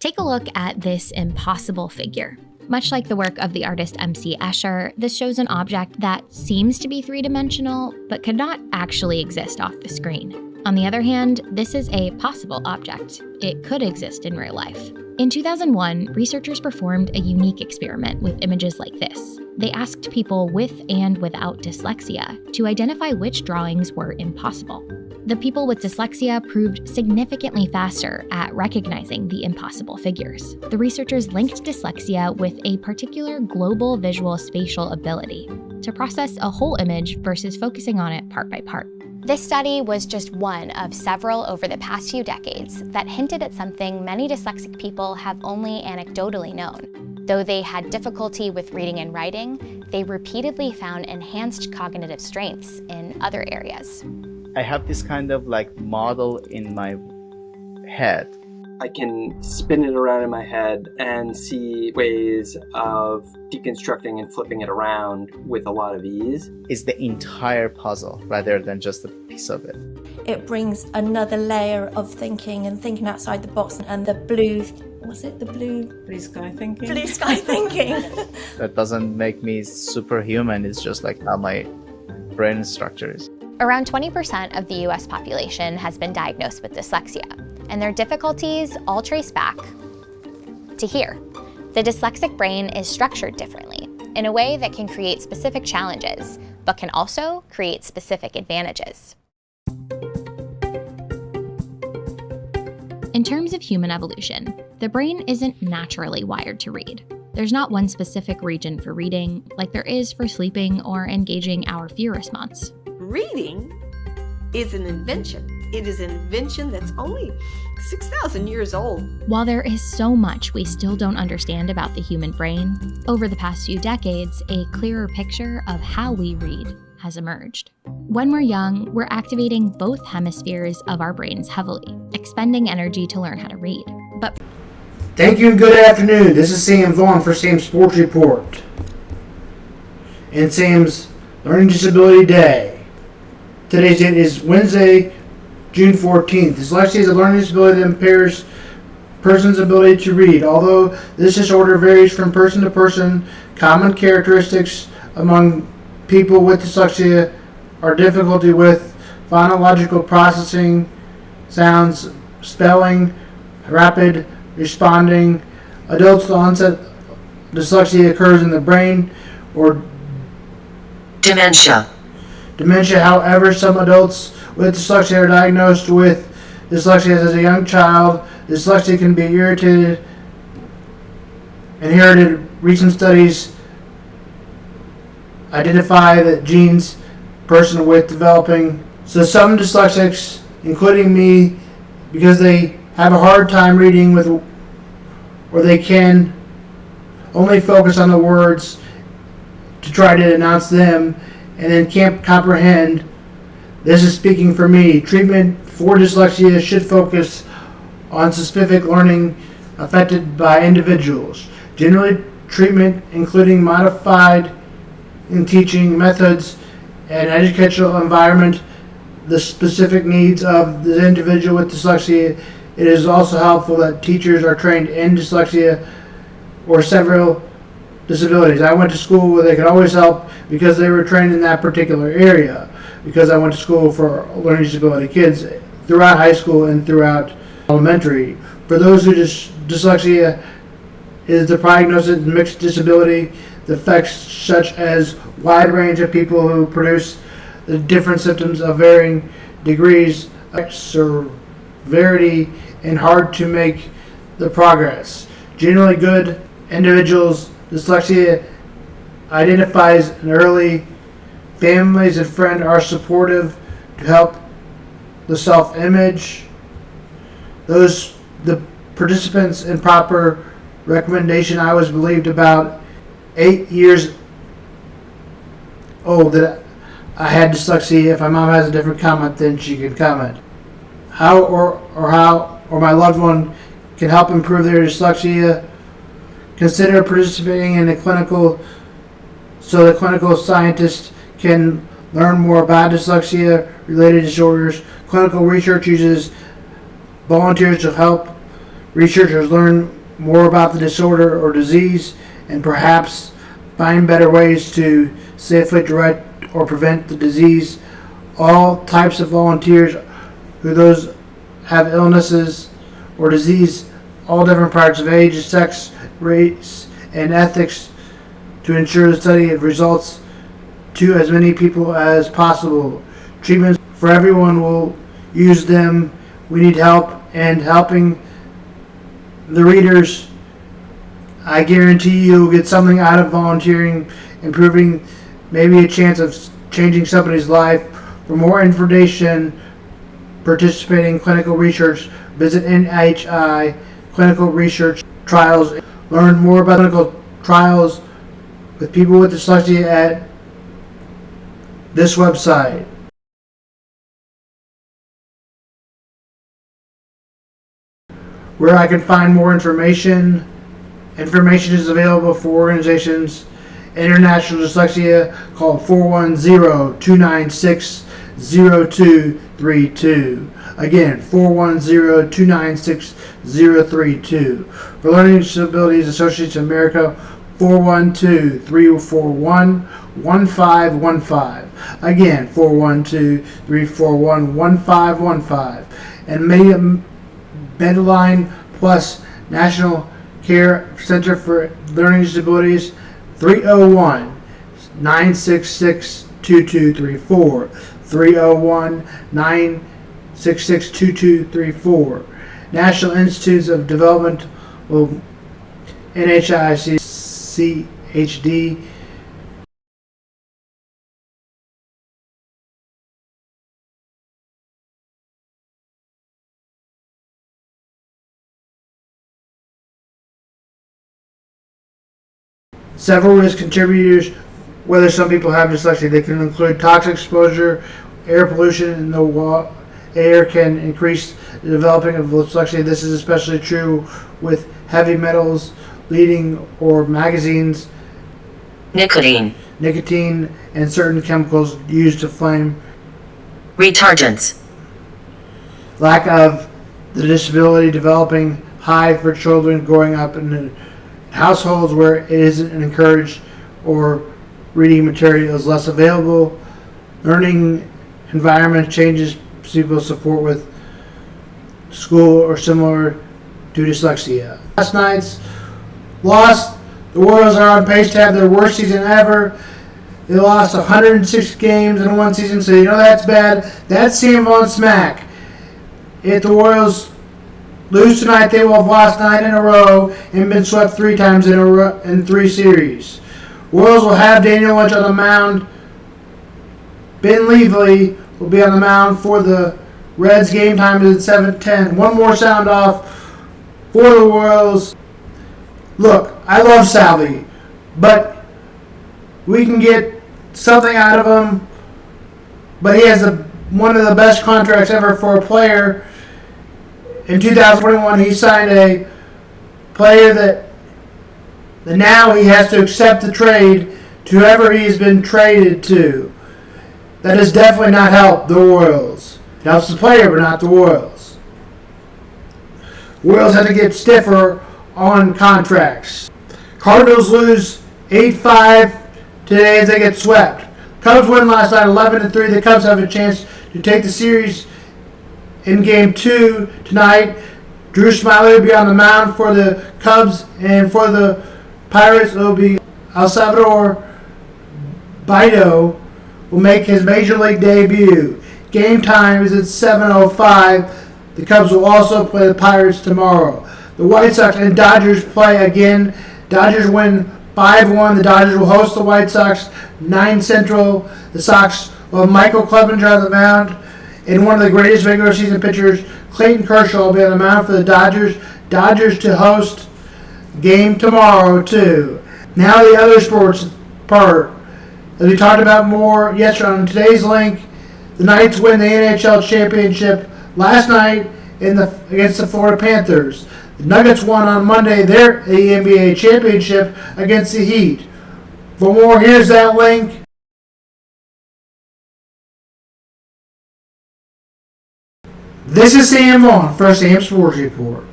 Take a look at this impossible figure. Much like the work of the artist M.C. Escher, this shows an object that seems to be three-dimensional, but could not actually exist off the screen. On the other hand, this is a possible object. It could exist in real life. In 2001, researchers performed a unique experiment with images like this. They asked people with and without dyslexia to identify which drawings were impossible. The people with dyslexia proved significantly faster at recognizing the impossible figures. The researchers linked dyslexia with a particular global visual spatial ability to process a whole image versus focusing on it part by part. This study was just one of several over the past few decades that hinted at something many dyslexic people have only anecdotally known. Though they had difficulty with reading and writing, they repeatedly found enhanced cognitive strengths in other areas. I have this kind of model in my head. I can spin it around in my head and see ways of deconstructing and flipping it around with a lot of ease. It's the entire puzzle rather than just a piece of it. It brings another layer of thinking and thinking outside the box, and the blue sky thinking. Blue sky thinking. That doesn't make me superhuman. It's just how my brain structure is. Around 20% of the US population has been diagnosed with dyslexia, and their difficulties all trace back to here. The dyslexic brain is structured differently, in a way that can create specific challenges, but can also create specific advantages. In terms of human evolution, the brain isn't naturally wired to read. There's not one specific region for reading, like there is for sleeping or engaging our fear response. Reading is an invention. It is an invention that's only 6,000 years old. While there is so much we still don't understand about the human brain, over the past few decades, a clearer picture of how we read has emerged. When we're young, we're activating both hemispheres of our brains heavily, expending energy to learn how to read. But thank you and good afternoon. This is Sam Vaughn for Sam's Sports Report and Sam's Learning Disability Day. Today's date is Wednesday, June 14th. Dyslexia is a learning disability that impairs a person's ability to read. Although this disorder varies from person to person, common characteristics among people with dyslexia are difficulty with phonological processing, sounds, spelling, rapid responding. Adults with onset dyslexia occurs in the brain or dementia. However, some adults with dyslexia are diagnosed with dyslexia as a young child. Dyslexia can be inherited. Recent studies identify that genes person with developing. So some dyslexics, including me, because they have a hard time reading or they can only focus on the words to try to announce them and then can't comprehend. This is speaking for me. Treatment for dyslexia should focus on specific learning affected by individuals. Generally, treatment including modified in teaching methods and educational environment, the specific needs of the individual with dyslexia. It is also helpful that teachers are trained in dyslexia or several disabilities. I went to school where they could always help because they were trained in that particular area, because I went to school for learning disability kids throughout high school and throughout elementary. For those who dyslexia is the prognosis of mixed disability, the effects such as wide range of people who produce the different symptoms of varying degrees of severity and hard to make the progress. Generally good individuals, dyslexia identifies an early. Families and friends are supportive to help the self-image. The participants in proper recommendation. I was believed about 8 years old that I had dyslexia. If my mom has a different comment, then she can comment. How my loved one can help improve their dyslexia. Consider participating in a clinical so the clinical scientist can learn more about dyslexia related disorders. Clinical research uses volunteers to help researchers learn more about the disorder or disease and perhaps find better ways to safely direct or prevent the disease. All types of volunteers, who those have illnesses or disease, all different parts of age, sex, race, and ethics, to ensure the study of results to as many people as possible. Treatments for everyone will use them. We need help, and helping the readers, I guarantee you'll get something out of volunteering, improving maybe a chance of changing somebody's life. For more information, participating in clinical research, visit NHI Clinical Research Trials. Learn more about clinical trials with people with dyslexia at this website. Where I can find more information. Information is available for organizations. International Dyslexia, call 410-296-0232. Again, 410-296-0232. For Learning Disabilities Association of America, 412-341-1515. Again, 412-341-1515. And MedlinePlusNational Care Center for Learning Disabilities, 301-966-2234. 301-966-2234. National Institutes of Development, NHICHD. Several risk contributors, whether some people have dyslexia, they can include toxic exposure, air pollution in the air can increase the developing of dyslexia. This is especially true with heavy metals, leading or magazines, nicotine, and certain chemicals used to flame. Retardants. Lack of the disability developing high for children growing up in households where it isn't encouraged or reading material is less available. Learning environment changes people support with school or similar to dyslexia. Last night's loss, the Royals are on pace to have their worst season ever. They lost 106 games in one season, so you know that's bad. That's Sam smack. If the Royals lose tonight, they will have lost 9 in a row and been swept 3 times in 3 series. Royals will have Daniel Lynch on the mound. Ben Leavely will be on the mound for the Reds. Game time is at 7:10. One more sound off for the Royals. Look, I love Salvi, but we can get something out of him. But he has one of the best contracts ever for a player. In 2021, he signed a player that now he has to accept the trade to whoever he's been traded to. That has definitely not helped the Royals. It helps the player, but not the Royals. Royals had to get stiffer on contracts. Cardinals lose 8-5 today as they get swept. Cubs win last night 11-3. The Cubs have a chance to take the series in Game 2 tonight. Drew Smiley will be on the mound for the Cubs, and for the Pirates it will be Salvdor Prez will make his Major League debut. Game time is at 7:05. The Cubs will also play the Pirates tomorrow. The White Sox and Dodgers play again. Dodgers win 5-1. The Dodgers will host the White Sox 9 Central. The Sox will have Michael Clevenger on the mound. And one of the greatest regular season pitchers, Clayton Kershaw, will be on the mound for the Dodgers. Dodgers to host game tomorrow, too. Now the other sports part. As we talked about more yesterday on today's link, the Knights win the NHL championship last night against the Florida Panthers. The Nuggets won on Monday the NBA championship against the Heat. For more, here's that link. This is Sam Vaughn for Sam Sports Report.